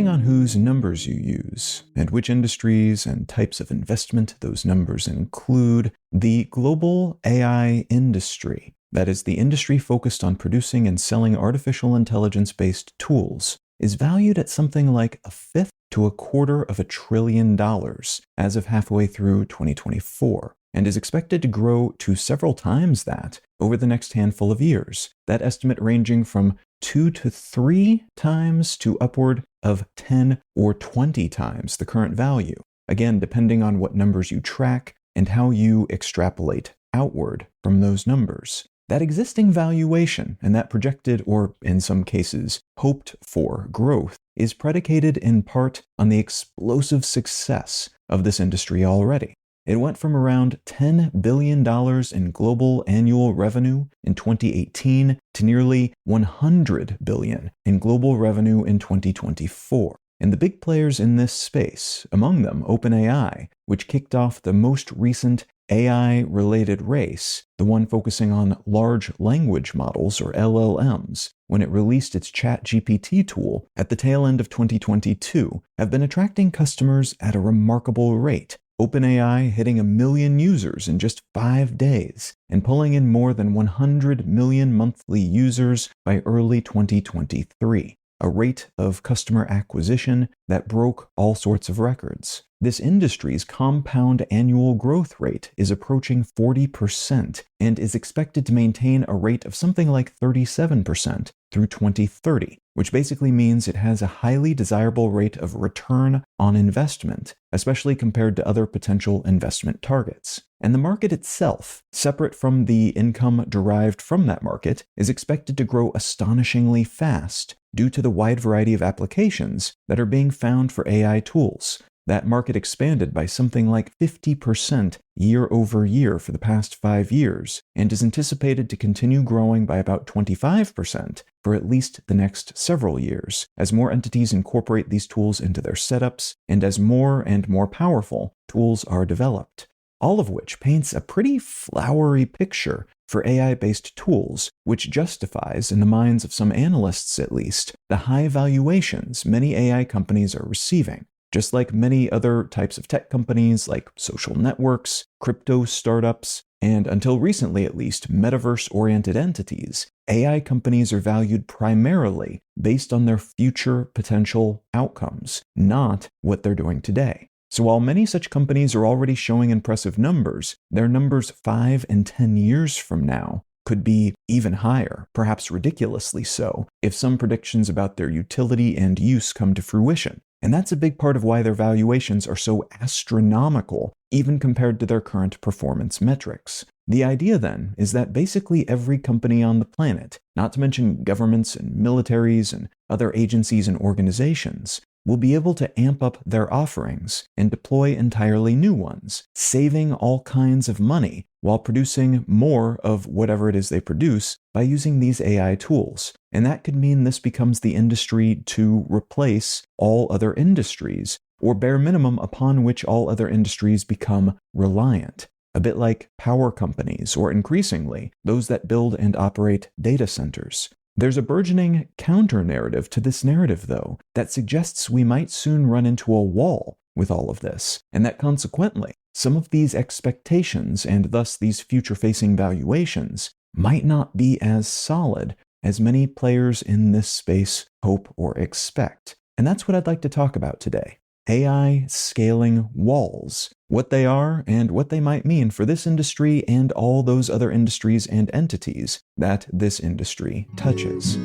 depending on whose numbers you use, and which industries and types of investment those numbers include, the global AI industry, that is, the industry focused on producing and selling artificial intelligence-based tools, is valued at something like $1/5 to $250 billion as of halfway through 2024, and is expected to grow to several times that over the next handful of years, that estimate ranging from 2 to 3 times to upward of 10 or 20 times the current value, again depending on what numbers you track and how you extrapolate outward from those numbers. That existing valuation and that projected, or in some cases, hoped for growth is predicated in part on the explosive success of this industry already. It went from around $10 billion in global annual revenue in 2018 to nearly $100 billion in global revenue in 2024. And the big players in this space, among them OpenAI, which kicked off the most recent AI-related race, the one focusing on large language models, or LLMs, when it released its ChatGPT tool at the tail end of 2022, have been attracting customers at a remarkable rate. OpenAI hitting 1 million users in just 5 days and pulling in more than 100 million monthly users by early 2023, a rate of customer acquisition that broke all sorts of records. This industry's compound annual growth rate is approaching 40% and is expected to maintain a rate of something like 37% through 2030, which basically means it has a highly desirable rate of return on investment, especially compared to other potential investment targets. And the market itself, separate from the income derived from that market, is expected to grow astonishingly fast due to the wide variety of applications that are being found for AI tools. That market expanded by something like 50% year over year for the past 5 years, and is anticipated to continue growing by about 25% for at least the next several years, as more entities incorporate these tools into their setups, and as more and more powerful tools are developed. All of which paints a pretty flowery picture for AI-based tools, which justifies, in the minds of some analysts at least, the high valuations many AI companies are receiving. Just like many other types of tech companies like social networks, crypto startups, and until recently at least, metaverse-oriented entities, AI companies are valued primarily based on their future potential outcomes, not what they're doing today. So while many such companies are already showing impressive numbers, their numbers 5 and 10 years from now could be even higher, perhaps ridiculously so, if some predictions about their utility and use come to fruition. And that's a big part of why their valuations are so astronomical, even compared to their current performance metrics. The idea then is that basically every company on the planet, not to mention governments and militaries and other agencies and organizations, will be able to amp up their offerings and deploy entirely new ones, saving all kinds of money while producing more of whatever it is they produce by using these AI tools. And that could mean this becomes the industry to replace all other industries, or bare minimum upon which all other industries become reliant. A bit like power companies, or increasingly, those that build and operate data centers. There's a burgeoning counter-narrative to this narrative, though, that suggests we might soon run into a wall with all of this, and that consequently, some of these expectations, and thus these future-facing valuations, might not be as solid as many players in this space hope or expect. And that's what I'd like to talk about today. AI scaling walls, what they are and what they might mean for this industry and all those other industries and entities that this industry touches.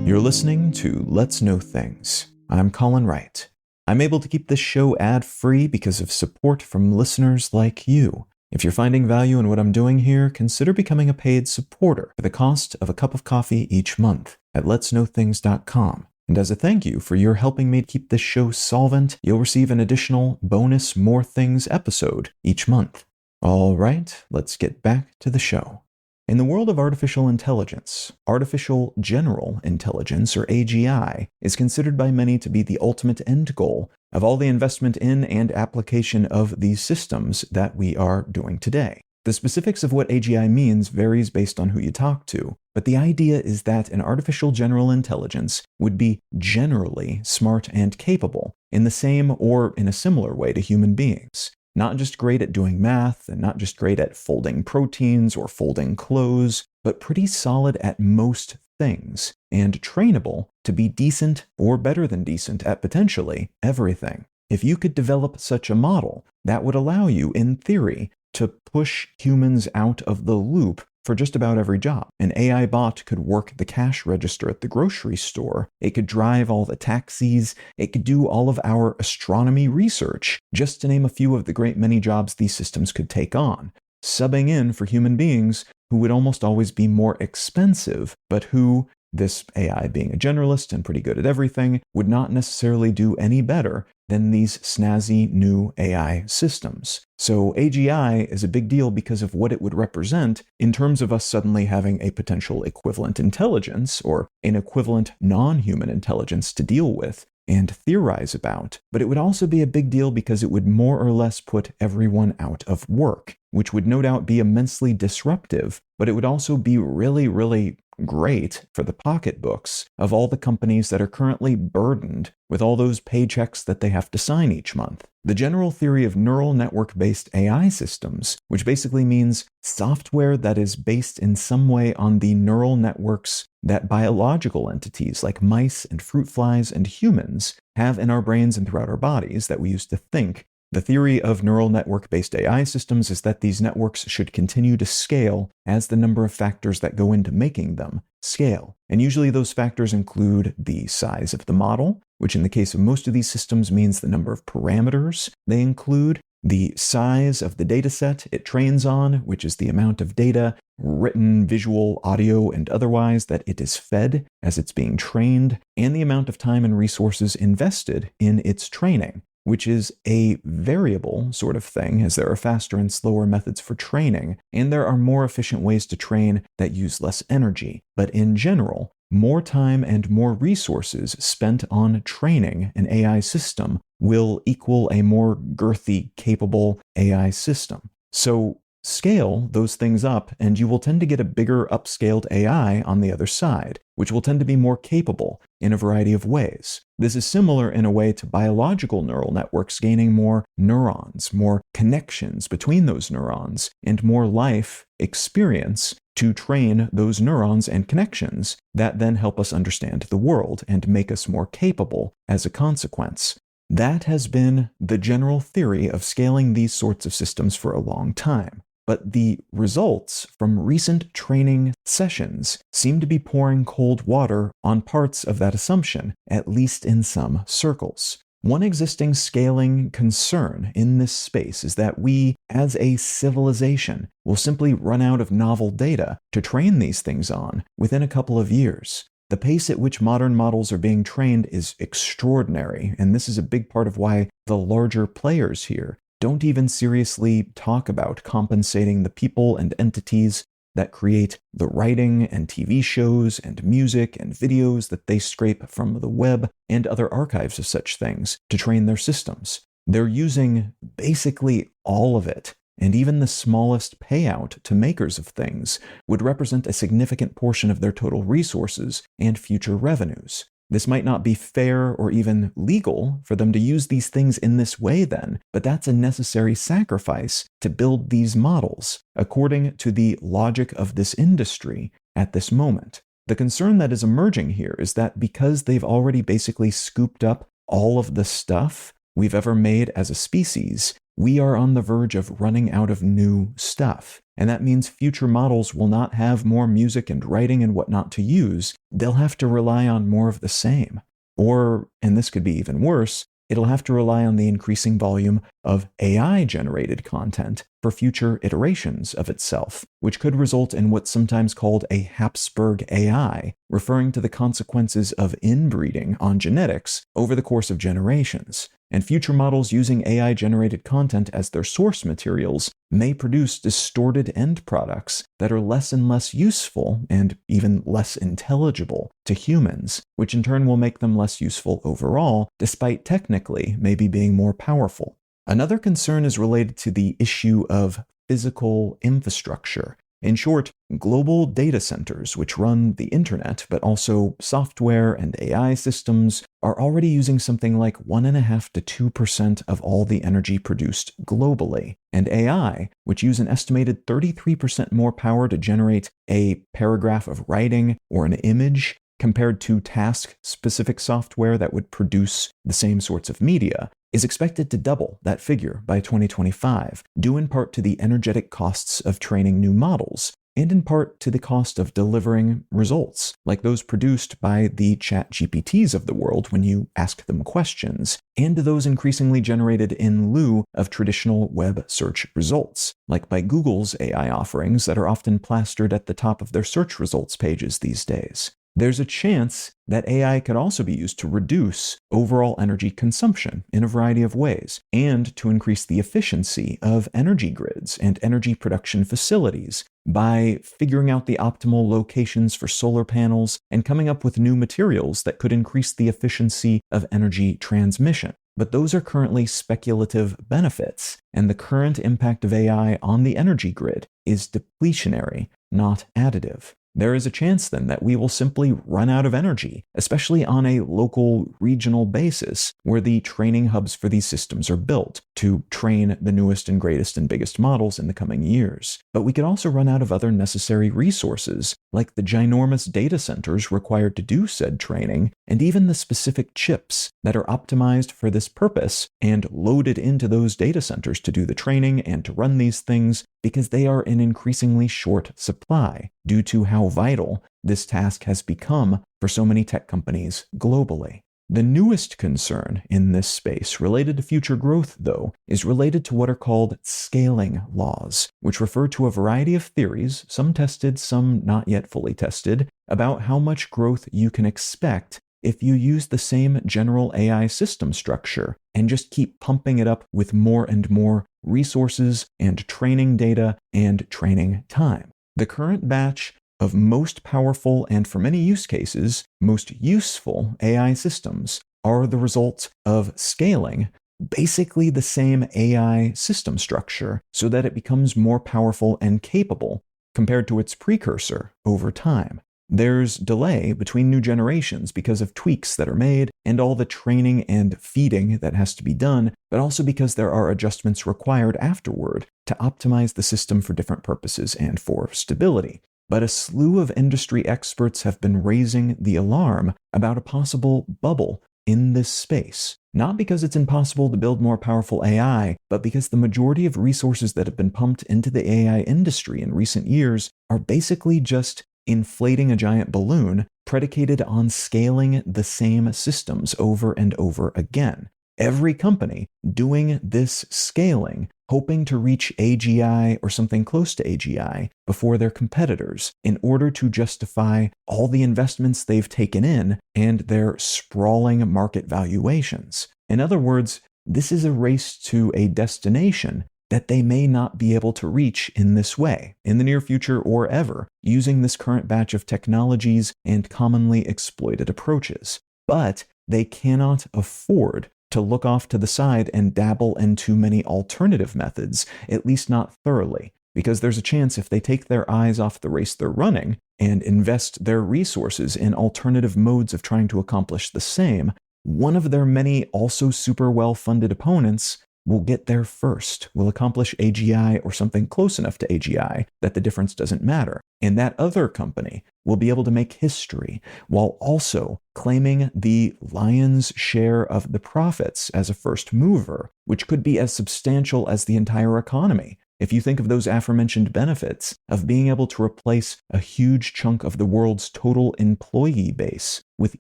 You're listening to Let's Know Things. I'm Colin Wright. I'm able to keep this show ad-free because of support from listeners like you. If you're finding value in what I'm doing here, consider becoming a paid supporter for the cost of a cup of coffee each month at letsknowthings.com. And as a thank you for your helping me keep this show solvent, you'll receive an additional bonus More Things episode each month. All right, let's get back to the show. In the world of artificial intelligence, artificial general intelligence, or AGI, is considered by many to be the ultimate end goal of all the investment in and application of these systems that we are doing today. The specifics of what AGI means varies based on who you talk to, but the idea is that an artificial general intelligence would be generally smart and capable in the same or in a similar way to human beings. Not just great at doing math, and not just great at folding proteins or folding clothes, but pretty solid at most things, and trainable to be decent or better than decent at potentially everything. If you could develop such a model, that would allow you, in theory, to push humans out of the loop for just about every job. An AI bot could work the cash register at the grocery store. It could drive all the taxis. It could do all of our astronomy research, just to name a few of the great many jobs these systems could take on, subbing in for human beings who would almost always be more expensive, but who, this AI being a generalist and pretty good at everything, would not necessarily do any better than these snazzy new AI systems. So AGI is a big deal because of what it would represent in terms of us suddenly having a potential equivalent intelligence or an equivalent non-human intelligence to deal with and theorize about. But it would also be a big deal because it would more or less put everyone out of work, which would no doubt be immensely disruptive, but it would also be really, really great for the pocketbooks of all the companies that are currently burdened with all those paychecks that they have to sign each month. The general theory of neural network-based AI systems, which basically means software that is based in some way on the neural networks that biological entities like mice and fruit flies and humans have in our brains and throughout our bodies that we use to think. The theory of neural network-based AI systems is that these networks should continue to scale as the number of factors that go into making them scale. And usually those factors include the size of the model, which in the case of most of these systems means the number of parameters they include, the size of the dataset it trains on, which is the amount of data, written, visual, audio, and otherwise, that it is fed as it's being trained, and the amount of time and resources invested in its training, which is a variable sort of thing, as there are faster and slower methods for training, and there are more efficient ways to train that use less energy. But in general, more time and more resources spent on training an AI system will equal a more girthy, capable AI system. So scale those things up, and you will tend to get a bigger upscaled AI on the other side, which will tend to be more capable in a variety of ways. This is similar in a way to biological neural networks gaining more neurons, more connections between those neurons, and more life experience to train those neurons and connections that then help us understand the world and make us more capable as a consequence. That has been the general theory of scaling these sorts of systems for a long time. But the results from recent training sessions seem to be pouring cold water on parts of that assumption, at least in some circles. One existing scaling concern in this space is that we, as a civilization, will simply run out of novel data to train these things on within a couple of years. The pace at which modern models are being trained is extraordinary, and this is a big part of why the larger players here don't even seriously talk about compensating the people and entities that create the writing and TV shows and music and videos that they scrape from the web and other archives of such things to train their systems. They're using basically all of it, and even the smallest payout to makers of things would represent a significant portion of their total resources and future revenues. This might not be fair or even legal for them to use these things in this way then, but that's a necessary sacrifice to build these models, according to the logic of this industry at this moment. The concern that is emerging here is that because they've already basically scooped up all of the stuff we've ever made as a species, we are on the verge of running out of new stuff. And that means future models will not have more music and writing and whatnot to use. They'll have to rely on more of the same. Or, and this could be even worse, it'll have to rely on the increasing volume of AI-generated content for future iterations of itself, which could result in what's sometimes called a Habsburg AI, referring to the consequences of inbreeding on genetics over the course of generations. And future models using AI-generated content as their source materials may produce distorted end products that are less and less useful and even less intelligible to humans, which in turn will make them less useful overall, despite technically maybe being more powerful. Another concern is related to the issue of physical infrastructure. In short, global data centers, which run the internet, but also software and AI systems, are already using something like 1.5% to 2% of all the energy produced globally. And AI, which use an estimated 33% more power to generate a paragraph of writing or an image, compared to task-specific software that would produce the same sorts of media, is expected to double that figure by 2025, due in part to the energetic costs of training new models, and in part to the cost of delivering results, like those produced by the ChatGPTs of the world when you ask them questions, and those increasingly generated in lieu of traditional web search results, like by Google's AI offerings that are often plastered at the top of their search results pages these days. There's a chance that AI could also be used to reduce overall energy consumption in a variety of ways, and to increase the efficiency of energy grids and energy production facilities by figuring out the optimal locations for solar panels and coming up with new materials that could increase the efficiency of energy transmission. But those are currently speculative benefits, and the current impact of AI on the energy grid is depletionary, not additive. There is a chance then that we will simply run out of energy, especially on a local, regional basis where the training hubs for these systems are built to train the newest and greatest and biggest models in the coming years. But we could also run out of other necessary resources, like the ginormous data centers required to do said training, and even the specific chips that are optimized for this purpose and loaded into those data centers to do the training and to run these things, because they are in increasingly short supply due to how vital this task has become for so many tech companies globally. The newest concern in this space related to future growth, though, is related to what are called scaling laws, which refer to a variety of theories, some tested, some not yet fully tested, about how much growth you can expect if you use the same general AI system structure and just keep pumping it up with more and more resources and training data and training time. The current batch of most powerful and, for many use cases, most useful AI systems are the result of scaling basically the same AI system structure so that it becomes more powerful and capable compared to its precursor over time. There's delay between new generations because of tweaks that are made and all the training and feeding that has to be done, but also because there are adjustments required afterward to optimize the system for different purposes and for stability. But a slew of industry experts have been raising the alarm about a possible bubble in this space, not because it's impossible to build more powerful AI, but because the majority of resources that have been pumped into the AI industry in recent years are basically just inflating a giant balloon predicated on scaling the same systems over and over again. Every company doing this scaling, hoping to reach AGI or something close to AGI before their competitors in order to justify all the investments they've taken in and their sprawling market valuations. In other words, this is a race to a destination that they may not be able to reach in this way, in the near future or ever, using this current batch of technologies and commonly exploited approaches. But they cannot afford to look off to the side and dabble in too many alternative methods, at least not thoroughly, because there's a chance if they take their eyes off the race they're running and invest their resources in alternative modes of trying to accomplish the same, one of their many also super well-funded opponents will get there first, will accomplish AGI or something close enough to AGI that the difference doesn't matter. And that other company will be able to make history while also claiming the lion's share of the profits as a first mover, which could be as substantial as the entire economy. If you think of those aforementioned benefits of being able to replace a huge chunk of the world's total employee base with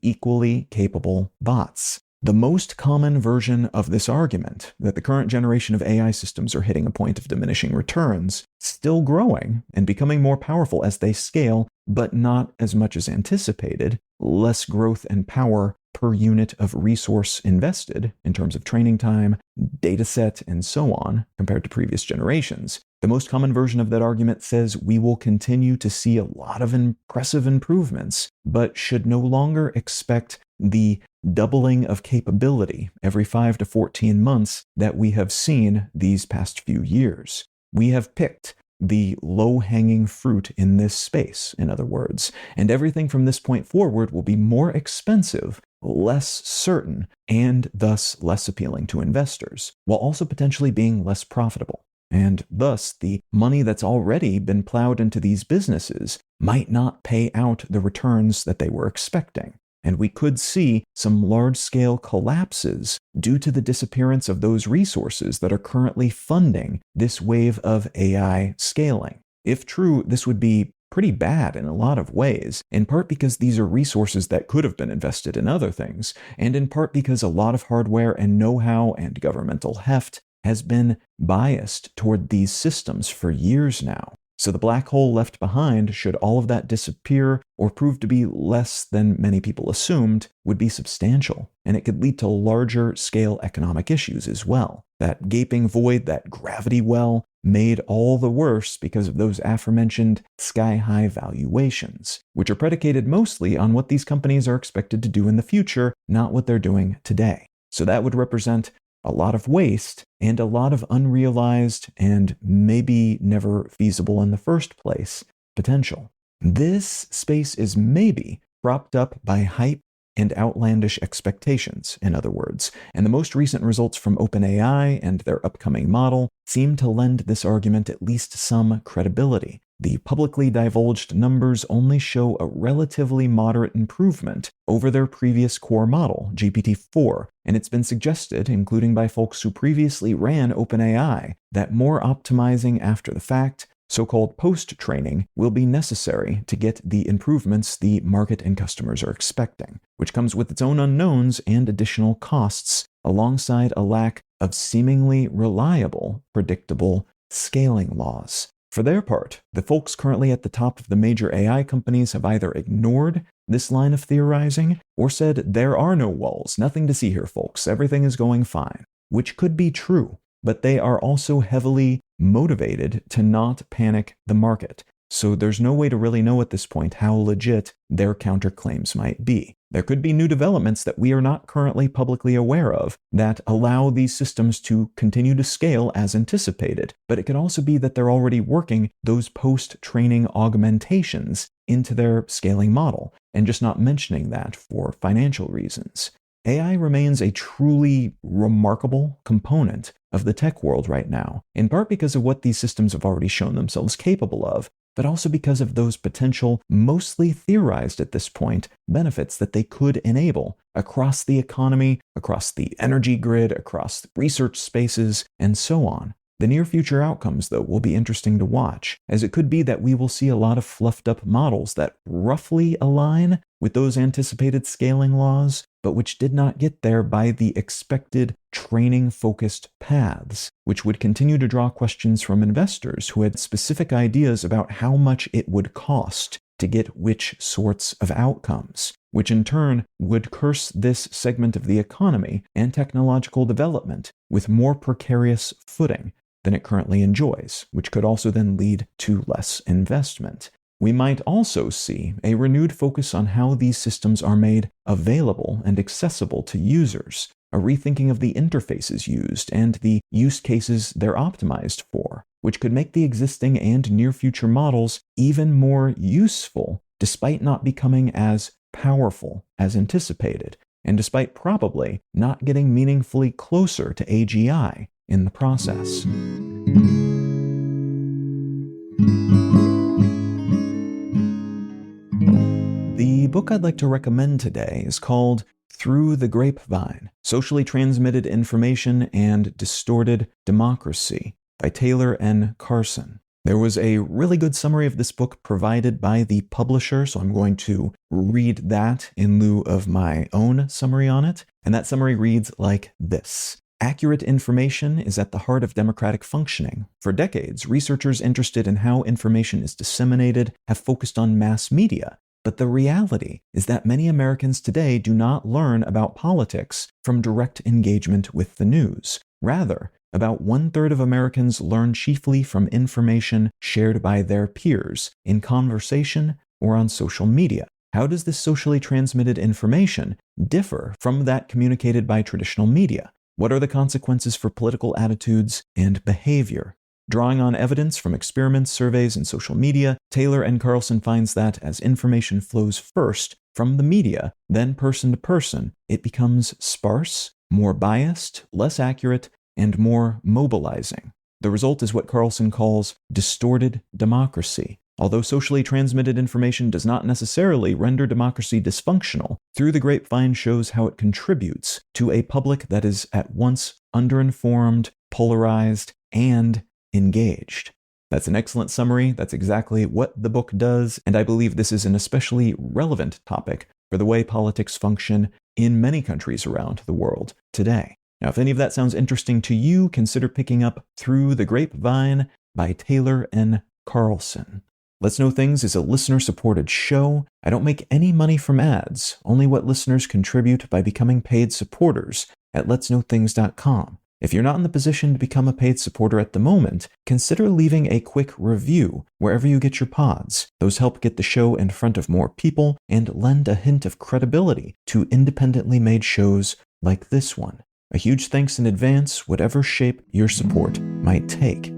equally capable bots. The most common version of this argument, that the current generation of AI systems are hitting a point of diminishing returns, still growing and becoming more powerful as they scale, but not as much as anticipated, less growth and power per unit of resource invested in terms of training time, data set, and so on, compared to previous generations. The most common version of that argument says we will continue to see a lot of impressive improvements, but should no longer expect the doubling of capability every 5 to 14 months that we have seen these past few years. We have picked the low-hanging fruit in this space, in other words, and everything from this point forward will be more expensive, less certain, and thus less appealing to investors, while also potentially being less profitable. And thus, the money that's already been plowed into these businesses might not pay out the returns that they were expecting. And we could see some large-scale collapses due to the disappearance of those resources that are currently funding this wave of AI scaling. If true, this would be pretty bad in a lot of ways, in part because these are resources that could have been invested in other things, and in part because a lot of hardware and know-how and governmental heft has been biased toward these systems for years now. So the black hole left behind, should all of that disappear or prove to be less than many people assumed, would be substantial, and it could lead to larger scale economic issues as well. That gaping void, that gravity well, made all the worse because of those aforementioned sky-high valuations, which are predicated mostly on what these companies are expected to do in the future, not what they're doing today. So that would represent a lot of waste and a lot of unrealized and maybe never feasible in the first place potential. This space is maybe propped up by hype and outlandish expectations, in other words, and the most recent results from OpenAI and their upcoming model seem to lend this argument at least some credibility. The publicly divulged numbers only show a relatively moderate improvement over their previous core model, GPT-4, and it's been suggested, including by folks who previously ran OpenAI, that more optimizing after the fact, so-called post-training, will be necessary to get the improvements the market and customers are expecting, which comes with its own unknowns and additional costs, alongside a lack of seemingly reliable, predictable scaling laws. For their part, the folks currently at the top of the major AI companies have either ignored this line of theorizing or said there are no walls, nothing to see here, folks, everything is going fine, which could be true, but they are also heavily motivated to not panic the market. So there's no way to really know at this point how legit their counterclaims might be. There could be new developments that we are not currently publicly aware of that allow these systems to continue to scale as anticipated, but it could also be that they're already working those post-training augmentations into their scaling model, and just not mentioning that for financial reasons. AI remains a truly remarkable component of the tech world right now, in part because of what these systems have already shown themselves capable of, but also because of those potential, mostly theorized at this point, benefits that they could enable across the economy, across the energy grid, across research spaces, and so on. The near future outcomes, though, will be interesting to watch, as it could be that we will see a lot of fluffed up models that roughly align with those anticipated scaling laws, but which did not get there by the expected training-focused paths, which would continue to draw questions from investors who had specific ideas about how much it would cost to get which sorts of outcomes, which in turn would curse this segment of the economy and technological development with more precarious footing than it currently enjoys, which could also then lead to less investment. We might also see a renewed focus on how these systems are made available and accessible to users, a rethinking of the interfaces used and the use cases they're optimized for, which could make the existing and near-future models even more useful, despite not becoming as powerful as anticipated, and despite probably not getting meaningfully closer to AGI in the process. The book I'd like to recommend today is called Through the Grapevine: Socially Transmitted Information and Distorted Democracy by Taylor N. Carson. There was a really good summary of this book provided by the publisher, so I'm going to read that in lieu of my own summary on it. And that summary reads like this. Accurate information is at the heart of democratic functioning. For decades, researchers interested in how information is disseminated have focused on mass media. But the reality is that many Americans today do not learn about politics from direct engagement with the news. Rather, about 1/3 of Americans learn chiefly from information shared by their peers in conversation or on social media. How does this socially transmitted information differ from that communicated by traditional media? What are the consequences for political attitudes and behavior? Drawing on evidence from experiments, surveys, and social media, Taylor and Carlson finds that as information flows first from the media, then person to person, it becomes sparse, more biased, less accurate, and more mobilizing. The result is what Carlson calls distorted democracy. Although socially transmitted information does not necessarily render democracy dysfunctional, Through the Grapevine shows how it contributes to a public that is at once underinformed, polarized, and engaged. That's an excellent summary. That's exactly what the book does, and I believe this is an especially relevant topic for the way politics function in many countries around the world today. Now, if any of that sounds interesting to you, consider picking up Through the Grapevine by Taylor and Carlson. Let's Know Things is a listener-supported show. I don't make any money from ads, only what listeners contribute by becoming paid supporters at letsknowthings.com. If you're not in the position to become a paid supporter at the moment, consider leaving a quick review wherever you get your pods. Those help get the show in front of more people and lend a hint of credibility to independently made shows like this one. A huge thanks in advance, whatever shape your support might take.